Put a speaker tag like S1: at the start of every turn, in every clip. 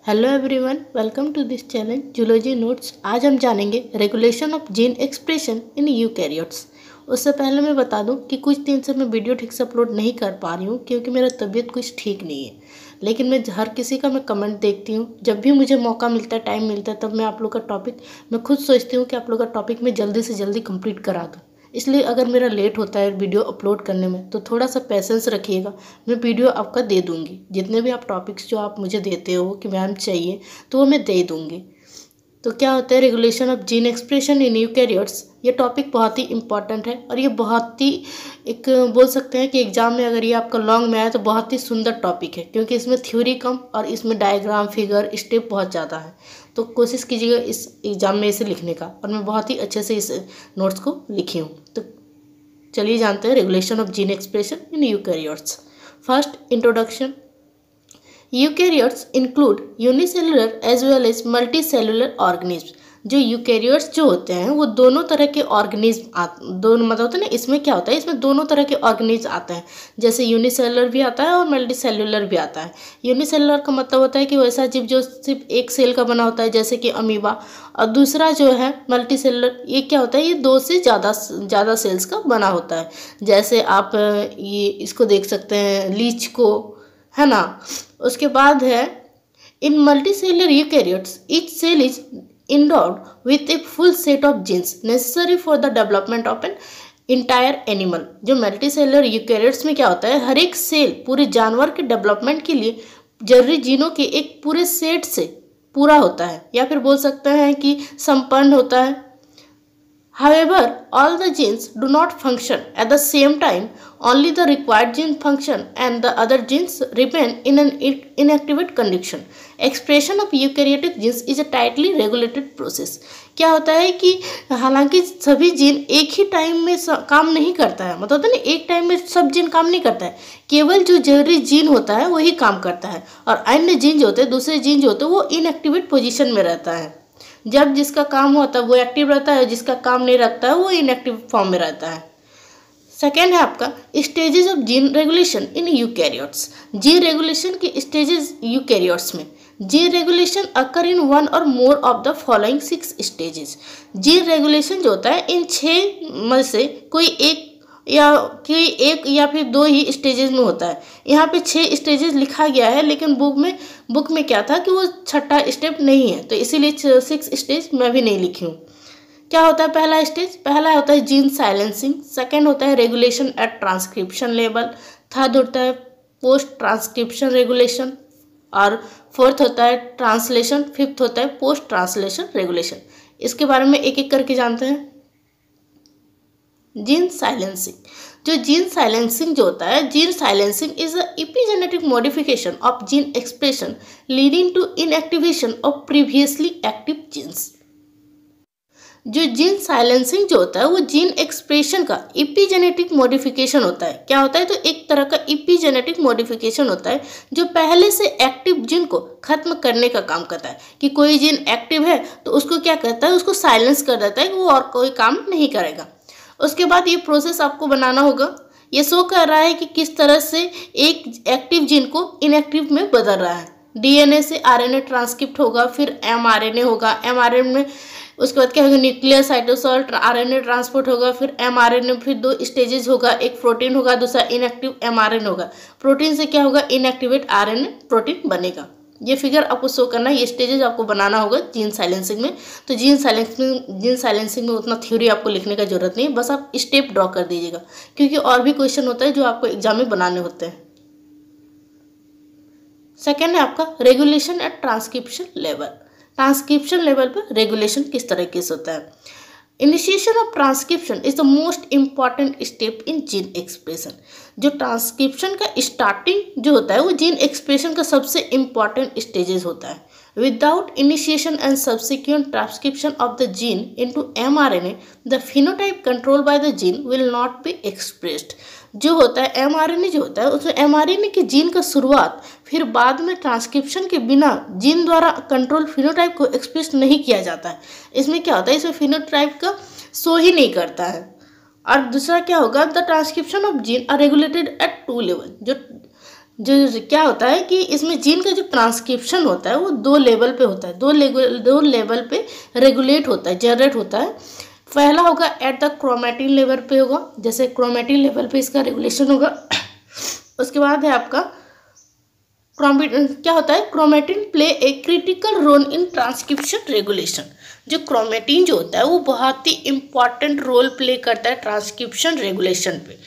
S1: Hello everyone, welcome to this channel zoology notes. आज हम जानेंगे regulation of gene expression in eukaryotes. उससे पहले मैं बता दूं कि कुछ दिन से मैं वीडियो ठीक से अपलोड नहीं कर पा रही हूं क्योंकि मेरा तबीयत कुछ ठीक नहीं है। लेकिन मैं हर किसी का मैं कमेंट देखती हूं, जब भी मुझे मौका मिलता है, टाइम मिलता है, तब मैं आप लोग का टॉपिक मैं खुद सोचती हूँ कि आप लोग का टॉपिक मैं जल्दी से जल्दी कंप्लीट करा दूँ। इसलिए अगर मेरा लेट होता है वीडियो अपलोड करने में तो थोड़ा सा पेशेंस रखिएगा। मैं वीडियो आपका दे दूँगी, जितने भी आप टॉपिक्स जो आप मुझे देते हो कि मैम चाहिए तो वो मैं दे दूँगी। तो क्या होता है regulation of gene expression in eukaryotes. ये टॉपिक बहुत ही इंपॉर्टेंट है और ये बहुत ही एक बोल सकते हैं कि एग्जाम में अगर ये आपका लॉन्ग में आए तो बहुत ही सुंदर टॉपिक है, क्योंकि इसमें थ्योरी कम और इसमें डायग्राम फिगर स्टेप बहुत ज़्यादा है। तो कोशिश कीजिएगा इस एग्ज़ाम में इसे लिखने का, और मैं बहुत ही अच्छे से इस नोट्स को लिखी हूँ। तो चलिए जानते हैं regulation of gene expression in eukaryotes. First, introduction. Eukaryotes include unicellular as well as multicellular organism. जो यूकैरियोट्स जो होते हैं वो दोनों तरह के ऑर्गेनिज्म दोनों मतलब होता है ना, इसमें क्या होता है, इसमें दोनों तरह के ऑर्गेनिज्म आते हैं। जैसे यूनिसेलुलर भी आता है और मल्टीसेलुलर भी आता है। यूनिसेलुलर का मतलब होता है कि वैसा जीव जो सिर्फ एक सेल का बना होता है, जैसे कि अमीबा। और दूसरा जो है मल्टीसेलुलर, ये क्या होता है, ये दो से ज़्यादा सेल्स का बना होता है। जैसे आप ये इसको देख सकते हैं, लीच को, है ना। उसके बाद है in multicellular eukaryotes each cell is endowed with a full set of genes necessary for the development of an entire animal। जो मल्टीसेलुलर यूकैरियोट्स में क्या होता है, हर एक सेल पूरे जानवर के डेवलपमेंट के लिए जरूरी जीनों के एक पूरे सेट से पूरा होता है, या फिर बोल सकते हैं कि संपन्न होता है। However, all the genes do not function at the same time. Only the required gene function and the other genes remain in an inactivated condition. Expression of eukaryotic genes is a tightly regulated process. क्या होता है कि हालांकि सभी gene एक ही time में काम नहीं करता है, मतलब होता है ना, एक टाइम में सब जीन काम नहीं करता है। केवल जो जरूरी जीन होता है वही काम करता है, और अन्य जीन जो होते हैं, दूसरे जीन जो होते हैं, वो इनएक्टिवेट पोजीशन में रहता है। जब जिसका काम होता है वो एक्टिव रहता है, जिसका काम नहीं रखता है वो इनएक्टिव फॉर्म में रहता है। सेकेंड है आपका stages of gene regulation in eukaryotes. Gene regulation के स्टेजेस यूकैरियोट्स में। Gene regulation occur in one और more of the following 6 stages. Gene regulation जो होता है इन 6 में से कोई एक या फिर 2 ही स्टेजेस में होता है। यहाँ पे 6 स्टेजेस लिखा गया है, लेकिन बुक में क्या था कि वो 6ठा स्टेप नहीं है, तो इसीलिए 6 स्टेज मैं भी नहीं लिखी हूँ। क्या होता है पहला स्टेज? पहला होता है जीन साइलेंसिंग। सेकेंड होता है regulation at transcription level. Third होता है पोस्ट ट्रांसक्रिप्शन रेगुलेशन, और फोर्थ होता है ट्रांसलेशन। फिफ्थ होता है पोस्ट ट्रांसलेशन रेगुलेशन। इसके बारे में एक एक करके जानते हैं। Gene silencing. जो जीन साइलेंसिंग जो होता है, gene silencing is a epigenetic modification of gene expression leading to inactivation of previously active genes. जो जीन साइलेंसिंग जो होता है वो जीन एक्सप्रेशन का एपिजेनेटिक मॉडिफिकेशन होता है। क्या होता है? तो एक तरह का एपिजेनेटिक मॉडिफिकेशन होता है जो पहले से एक्टिव जीन को खत्म करने का काम करता है। कि कोई जीन एक्टिव है तो उसको क्या करता है, उसको साइलेंस कर देता है कि वो और कोई काम नहीं करेगा। उसके बाद ये प्रोसेस आपको बनाना होगा। ये शो कर रहा है कि किस तरह से एक एक्टिव जीन को इनएक्टिव में बदल रहा है। डीएनए से आरएनए ट्रांसक्रिप्ट होगा, फिर एमआरएनए होगा। एमआरएनए में उसके बाद क्या होगा, न्यूक्लियर साइटोसॉल आरएनए ट्रांसपोर्ट होगा, फिर एमआरएनए, फिर 2 स्टेजेस होगा, एक प्रोटीन होगा, दूसरा इनएक्टिव एमआरएनए होगा। प्रोटीन से क्या होगा, इनएक्टिवेट आरएनए प्रोटीन बनेगा। ये फिगर आपको शो करना है, ये स्टेजेस आपको बनाना होगा जीन साइलेंसिंग में। तो जीन साइलेंसिंग में उतना थ्योरी आपको लिखने का जरूरत नहीं है, बस आप स्टेप ड्रॉ कर दीजिएगा, क्योंकि और भी क्वेश्चन होता है जो आपको एग्जाम में बनाने होते हैं। सेकेंड है आपका regulation at transcription level. Transcription level पर रेगुलेशन किस तरीके से होता है? Initiation of transcription is the most important step in gene expression. जो ट्रांसक्रिप्शन का स्टार्टिंग जो होता है वो जीन एक्सप्रेशन का सबसे इंपॉर्टेंट स्टेजेस होता है। Without initiation and subsequent transcription of the gene into mRNA, the phenotype control by the gene will not be expressed. जो होता है एमआरएनए जो होता है उसमें एमआरएनए के जीन का शुरुआत फिर बाद में ट्रांसक्रिप्शन के बिना जीन द्वारा कंट्रोल फिनोटाइप को एक्सप्रेस नहीं किया जाता है। इसमें क्या होता है, इसमें फिनोटाइप का शो ही नहीं करता है। और दूसरा क्या होगा, the transcription of gene are regulated at 2 level. जो जो क्या होता है कि इसमें जीन का जो ट्रांसक्रिप्शन होता है वो दो लेवल पे होता है, दो लेवल पे रेगुलेट होता है, जनरेट होता है। पहला होगा एट द क्रोमेटिन लेवल पे होगा, जैसे क्रोमेटिन लेवल पे इसका रेगुलेशन होगा। उसके बाद है आपका क्या होता है, chromatin play a critical role in transcription regulation. जो क्रोमेटिन जो होता है वो बहुत ही इंपॉर्टेंट रोल प्ले करता है ट्रांसक्रिप्शन रेगुलेशन पे।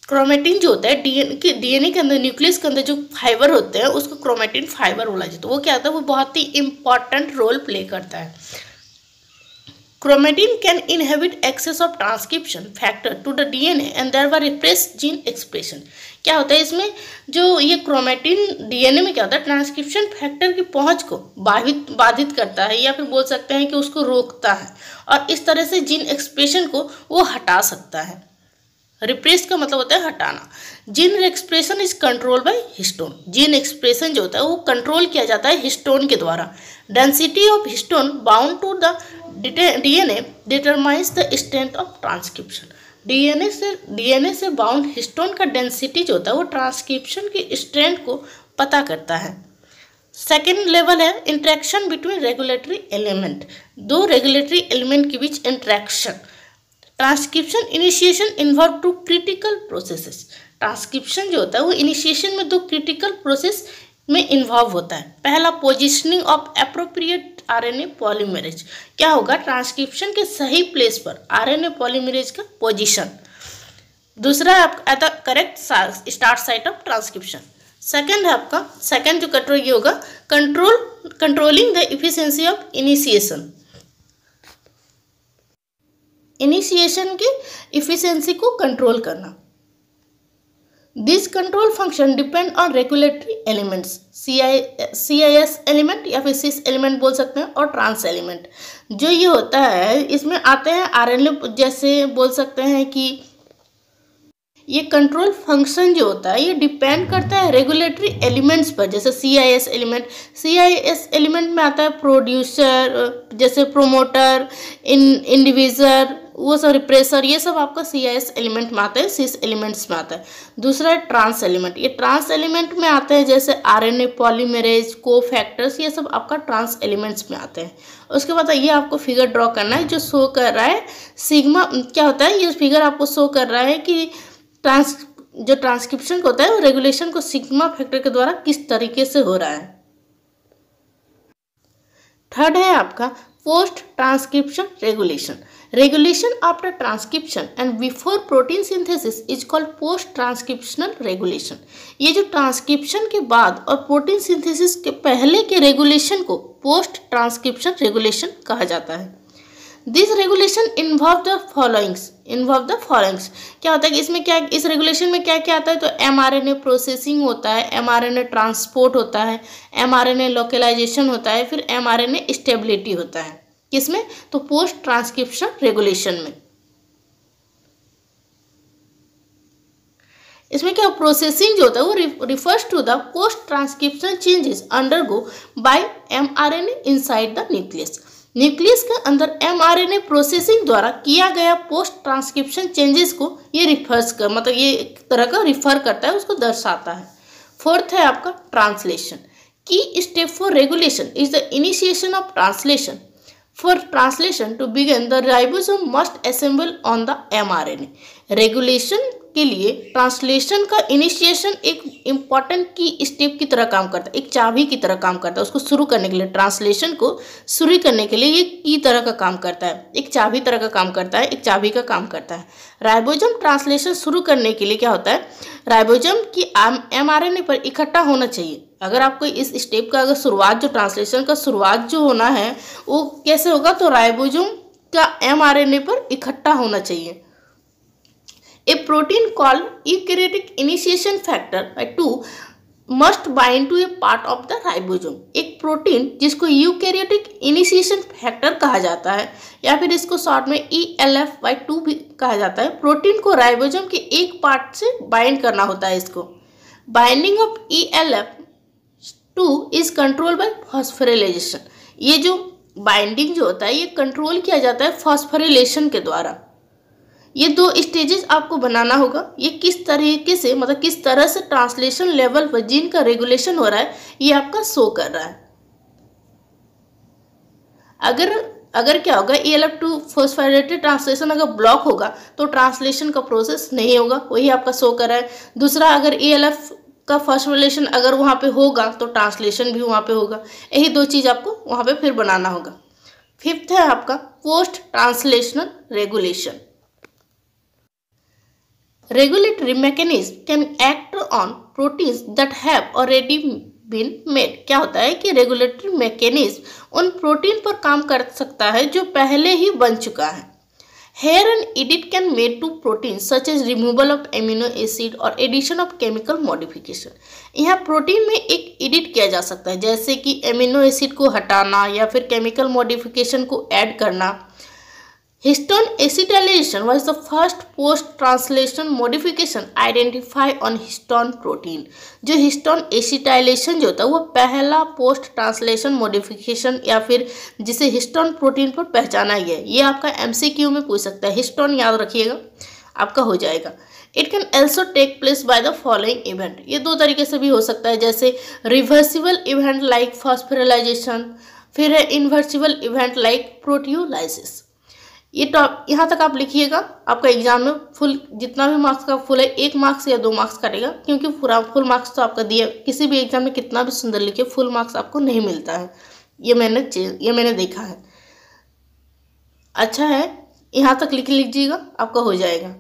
S1: क्रोमेटिन जो होता है डीएनए के अंदर, न्यूक्लियस के अंदर जो फाइबर होते हैं उसको क्रोमेटिन फाइबर बोला जाता है। वो क्या होता है, वो बहुत ही इंपॉर्टेंट रोल प्ले करता है। Chromatin can inhibit access of transcription factor to the DNA and thereby repress gene expression. क्या होता है इसमें, जो ये क्रोमेटिन डीएनए में क्या होता है, ट्रांसक्रिप्शन फैक्टर की पहुंच को बाधित करता है, या फिर बोल सकते हैं कि उसको रोकता है, और इस तरह से जीन एक्सप्रेशन को वो हटा सकता है। रिप्रेस का मतलब होता है हटाना। Gene expression is control by histone. Gene expression जो होता है वो कंट्रोल किया जाता है हिस्टोन के द्वारा। Density of histone bound to the DNA determines the strength of transcription. DNA से बाउंड हिस्टोन का डेंसिटी जो होता है वो ट्रांसक्रिप्शन की स्ट्रेंथ को पता करता है। सेकेंड लेवल है इंटरेक्शन बिटवीन रेगुलेटरी एलिमेंट। दो रेगुलेटरी एलिमेंट के बीच इंटरेक्शन। Transcription initiation involve two critical processes. Transcription जो होता है वो इनिशिएशन में दो क्रिटिकल प्रोसेस में इन्वॉल्व होता है। पहला, positioning of appropriate RNA polymerase. क्या होगा, ट्रांसक्रिप्शन के सही प्लेस पर आरएनए पॉलीमरेज का पोजीशन। दूसरा है आपका at the correct start site of transcription. Second है आपका, सेकंड जो कंट्रोल ये होगा, controlling the efficiency of initiation. Initiation की इफिशिएंसी को कंट्रोल करना। This control function depend on regulatory elements, CIS element या फिर सिस एलिमेंट बोल सकते हैं, और ट्रांस एलिमेंट। जो ये होता है इसमें आते हैं आरएनए, जैसे बोल सकते हैं कि ये कंट्रोल फंक्शन जो होता है ये डिपेंड करता है रेगुलेटरी एलिमेंट्स पर। जैसे CIS एलिमेंट में आता है प्रोड्यूसर, जैसे प्रोमोटर, इंडिविजर, वो सब रिप्रेसर, ये सब आपका CIS एलिमेंट में आता है, सिस एलिमेंट्स में आता है। दूसरा है ट्रांस एलिमेंट। ये ट्रांस एलिमेंट में आते हैं जैसे आरएनए पॉलीमरेज, कोफैक्टर्स, ये सब आपका ट्रांस एलिमेंट्स में आते हैं। उसके बाद ये आपको फिगर ड्रॉ करना है जो शो कर रहा है सिग्मा। क्या होता है, ये फिगर आपको शो कर रहा है कि जो ट्रांसक्रिप्शन होता है वो रेगुलेशन को सिग्मा फैक्टर के द्वारा किस तरीके से हो रहा है। थर्ड है आपका post transcription regulation. Regulation after transcription and before protein synthesis is called post transcriptional regulation. ये जो ट्रांसक्रिप्शन के बाद और प्रोटीन सिंथेसिस के पहले के रेगुलेशन को पोस्ट ट्रांसक्रिप्शन रेगुलेशन कहा जाता है। This regulation involve the followings. क्या होता है कि इसमें क्या, इस रेगुलेशन में क्या क्या आता है, तो mRNA प्रोसेसिंग होता है, mRNA ट्रांसपोर्ट होता है, mRNA लोकलाइजेशन होता है, फिर mRNA स्टेबिलिटी होता है। किसमें, तो पोस्ट ट्रांसक्रिप्शन रेगुलेशन में। इसमें क्या, प्रोसेसिंग जो होता है वो refers to the post transcription changes undergo by mRNA inside the nucleus. Nucleus के अंदर mRNA प्रोसेसिंग द्वारा किया गया पोस्ट ट्रांसक्रिप्शन चेंजेस को ये रिफर्स कर, मतलब ये एक तरह का रिफर करता है, उसको दर्शाता है। फोर्थ है आपका translation. Key step for regulation is the initiation of translation. For translation to begin the ribosome must assemble on the mRNA। Regulation के लिए ट्रांसलेशन का इनिशिएशन एक इम्पॉर्टेंट की स्टेप की तरह काम करता है, एक चाबी की तरह काम करता है। उसको शुरू करने के लिए, ट्रांसलेशन को शुरू करने के लिए ये की तरह का काम करता है, एक चाबी तरह का काम करता है, एक चाबी का काम करता है। राइबोसोम ट्रांसलेशन शुरू करने के लिए क्या होता है, राइबोसोम की mRNA पर इकट्ठा होना चाहिए। अगर आपको इस स्टेप का अगर शुरुआत, जो ट्रांसलेशन का शुरुआत जो होना है वो कैसे होगा, तो राइबोसोम का mRNA पर इकट्ठा होना चाहिए। A protein called eukaryotic initiation factor 2 must bind to a part of the ribosome। एक प्रोटीन जिसको यूकैरियोटिक इनिशिएशन फैक्टर कहा जाता है, या फिर इसको शॉर्ट में ELF/2 भी कहा जाता है, प्रोटीन को राइबोसोम के एक पार्ट से बाइंड करना होता है। इसको binding of ELF/2 is control by phosphorylation. ये जो बाइंडिंग जो होता है ये कंट्रोल किया जाता है फॉस्फोराइलेशन के द्वारा। ये 2 स्टेजेस आपको बनाना होगा। ये किस तरीके से, मतलब किस तरह से ट्रांसलेशन लेवल पर जीन का रेगुलेशन हो रहा है, ये आपका शो कर रहा है। अगर क्या होगा, ELF2 फॉस्फोराइलेटेड ट्रांसलेशन अगर ब्लॉक होगा तो ट्रांसलेशन का प्रोसेस नहीं होगा, वही आपका शो कर रहा है। दूसरा, अगर ELF का फॉस्फोराइलेशन अगर वहाँ पे होगा तो ट्रांसलेशन भी वहाँ पे होगा। यही 2 चीज़ आपको वहाँ पे फिर बनाना होगा। फिफ्थ है आपका post translational regulation. Regulatory mechanism can act on proteins that have already been made। क्या होता है कि रेगुलेटरी मैकेनिज्म उन प्रोटीन पर काम कर सकता है जो पहले ही बन चुका है। Here an edit can made to proteins such as removal of amino acid और addition of chemical modification। यहाँ प्रोटीन में एक एडिट किया जा सकता है, जैसे कि एमिनो एसिड को हटाना या फिर केमिकल मॉडिफिकेशन को ऐड करना। Histone acetylation was the first post translation modification identified on histone protein. जो हिस्टोन एसिटाइलेशन जो होता है वो पहला पोस्ट ट्रांसलेशन मॉडिफिकेशन या फिर जिसे हिस्टोन प्रोटीन पर पहचाना गया है। ये आपका MCQ में पूछ सकता है, हिस्टोन याद रखिएगा, आपका हो जाएगा। It can also take place by the following event. ये 2 तरीके से भी हो सकता है, जैसे रिवर्सिबल इवेंट लाइक फॉस्फोराइलेशन, फिर है इन्वर्सिबल इवेंट लाइक प्रोटियोलाइसिस। ये टॉप यहाँ तक आप लिखिएगा। आपका एग्जाम में फुल जितना भी मार्क्स का फुल है 1 मार्क्स या 2 मार्क्स काटेगा, क्योंकि पूरा फुल मार्क्स तो आपका दिया, किसी भी एग्जाम में कितना भी सुंदर लिखे फुल मार्क्स आपको नहीं मिलता है। ये मैंने देखा है। अच्छा है, यहाँ तक लिख लीजिएगा, आपका हो जाएगा।